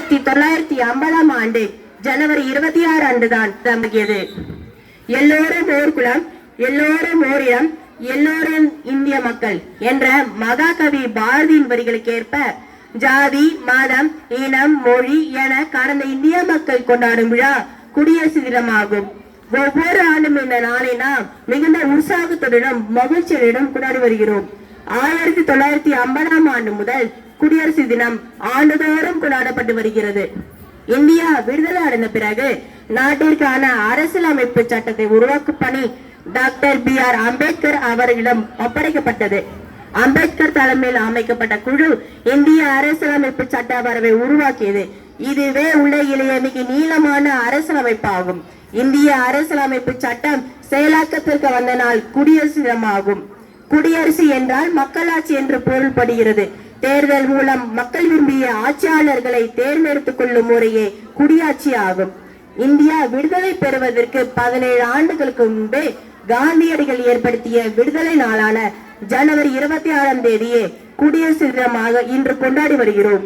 1950 ஆண்டு ஜனவரி 26 அன்றுதான் தொடங்கியது. எல்லோரும் ஓர் குலம், எல்லோரும் ஓர் இனம், எல்லோரும் இந்திய மக்கள் என்ற மகாகவி பாரதியின் வரிகளுக்கு ஏற்ப ஜாதி, மதம், இனம், மொழி என கடந்த இந்திய மக்கள் கொண்டாடும் விழா குடியரசு தினமாகும். ஒவ்வொரு ஆண்டும் இந்த நாளை நாம் மிகுந்த உற்சாகத்துடனும் மகிழ்ச்சியுடனும் கொண்டாடி வருகிறோம். 1950 ஆண்டு முதல் குடியரசு தினம் ஆண்டுதோறும் கொண்டாடப்பட்டு வருகிறது. இந்தியா விடுதலை அடைந்த பிறகு நாட்டிற்கான அரசியலமைப்பு சட்டத்தை உருவாக்கும் பணி டாக்டர் B.R. அம்பேத்கர் அவர்களிடம் ஒப்படைக்கப்பட்டது. அம்பேத்கர் தலைமையில் அமைக்கப்பட்ட குழு இந்திய அரசியலமைப்பு சட்ட வரைவை உருவாக்கியது. இதுவே உலகிலேயே மிக நீளமான அரசியலமைப்பாகும். இந்திய அரசியலமைப்பு சட்டம் செயலாக்கத்திற்கு வந்த நாள் குடியரசு தினமாகும். குடியரசு என்றால் மக்களாட்சி என்று பொருள்படுகிறது. தேர்தல் மூலம் மக்கள் விரும்பிய ஆட்சியாளர்களை தேர்ந்தெடுத்துக் கொள்ளும் முறையே குடியாட்சி ஆகும். இந்தியா விடுதலை பெறுவதற்கு 17 ஆண்டுகளுக்கு முன்பே காந்தியடிகள் ஏற்படுத்திய விடுதலை நாளான ஜனவரி 26ஆம் தேதியே குடியரசு தினமாக இன்று கொண்டாடி வருகிறோம்.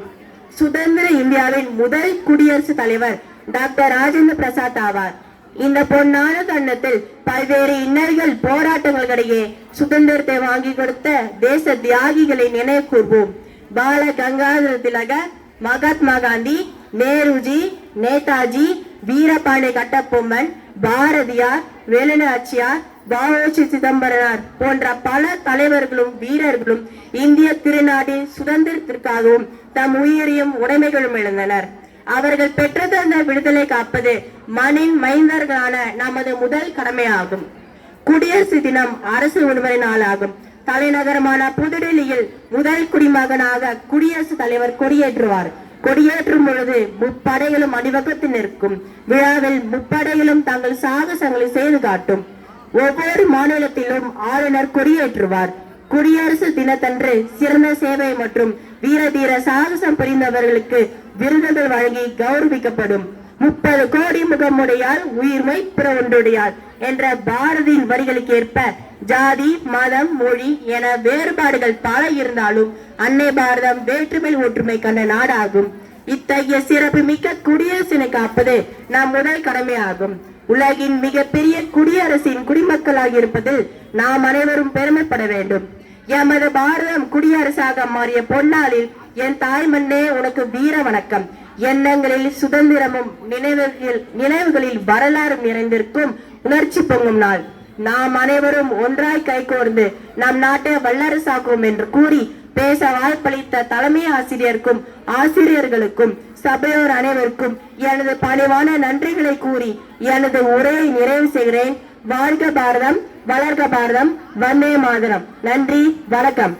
சுதந்திர இந்தியாவின் முதல் குடியரசுத் தலைவர் டாக்டர் ராஜேந்திர பிரசாத் ஆவார். இந்த பொன்னான தருணத்தில் பல்வேறு இன்னல்கள் போராட்டங்களுக்கிடையே சுதந்திரத்தை வாங்கி கொடுத்த தேச தியாகிகளை நினைவு கூர்வோம். பால கங்காதர திலகர், மகாத்மா காந்தி, நேருஜி, நேதாஜி, வீரபாண்டிய கட்டபொம்மன், பாரதியார், வேலுநாச்சியார், வ.உ.சி. சிதம்பரனார் போன்ற பல தலைவர்களும் வீரர்களும் இந்திய திருநாட்டின் சுதந்திரத்திற்காகவும் தம் உயிரையும் உடைமைகளும் இழந்தனர். அவர்கள் பெற்று தந்த விடுதலை காப்பது மண்ணின் மைந்தர்களான நமது முதல் கடமையாகும். குடியரசு தினம் அரசு விடுமுறை நாளாகும். தலைநகரமான புதுடெல்லியில் முதல் குடிமகனாக குடியரசுத் தலைவர் கொடியேற்றுவார். கொடியேற்றும் பொழுது முப்படைகளும் அணிவகுத்து நிற்கும். விழாவில் முப்படைகளும் தங்கள் சாகசங்களை செய்து காட்டும். ஒவ்வொரு மாநிலத்திலும் ஆளுநர் கொடியேற்றுவார். குடியரசு தினத்தன்று சிறந்த சேவை மற்றும் வீர தீர சாகசம் புரிந்தவர்களுக்கு விருதுகள் வழங்கி கௌரவிக்கப்படும். 30 கோடி முகமுடையால் உயிர்மை பிற ஒன்றுடையால் என்ற பாரதியின் வரிகளுக்கு ஏற்ப ஜாதி, மதம், மொழி என வேறுபாடுகள் பல இருந்தாலும் அன்னை பாரதம் வேற்றுமை ஒற்றுமை கண்ட நாடாகும். இத்தகைய சிறப்பு மிக்க குடியரசினை காப்பது நம் முதல் கடமையாகும். உலகின் மிகப்பெரிய குடியரசின் குடிமக்களாக இருப்பதில் நாம் அனைவரும் பெருமைப்பட வேண்டும். எமது பாரதம் குடியரசாக மாறிய பொன்னாளில் என் தாய் மண்ணே உனக்கு வீர வணக்கம். எண்ணங்களில் சுதந்திரமும் நினைவுகளில் வரலாறு நிறைந்திருக்கும் உணர்ச்சி பொங்கும் நாள். நாம் அனைவரும் ஒன்றாய் கைகோர்ந்து நம் நாட்டை வல்லரசாக்குவோம் என்று கூறி பேச வாய்ப்பளித்த தலைமை ஆசிரியருக்கும் ஆசிரியர்களுக்கும் சபையோர் அனைவருக்கும் எனது பணிவான நன்றிகளை கூறி எனது உரையை நிறைவு செய்கிறேன். வாழ்க பாரதம், வளர்க பாரதம், வந்தே மாதரம். நன்றி, வணக்கம்.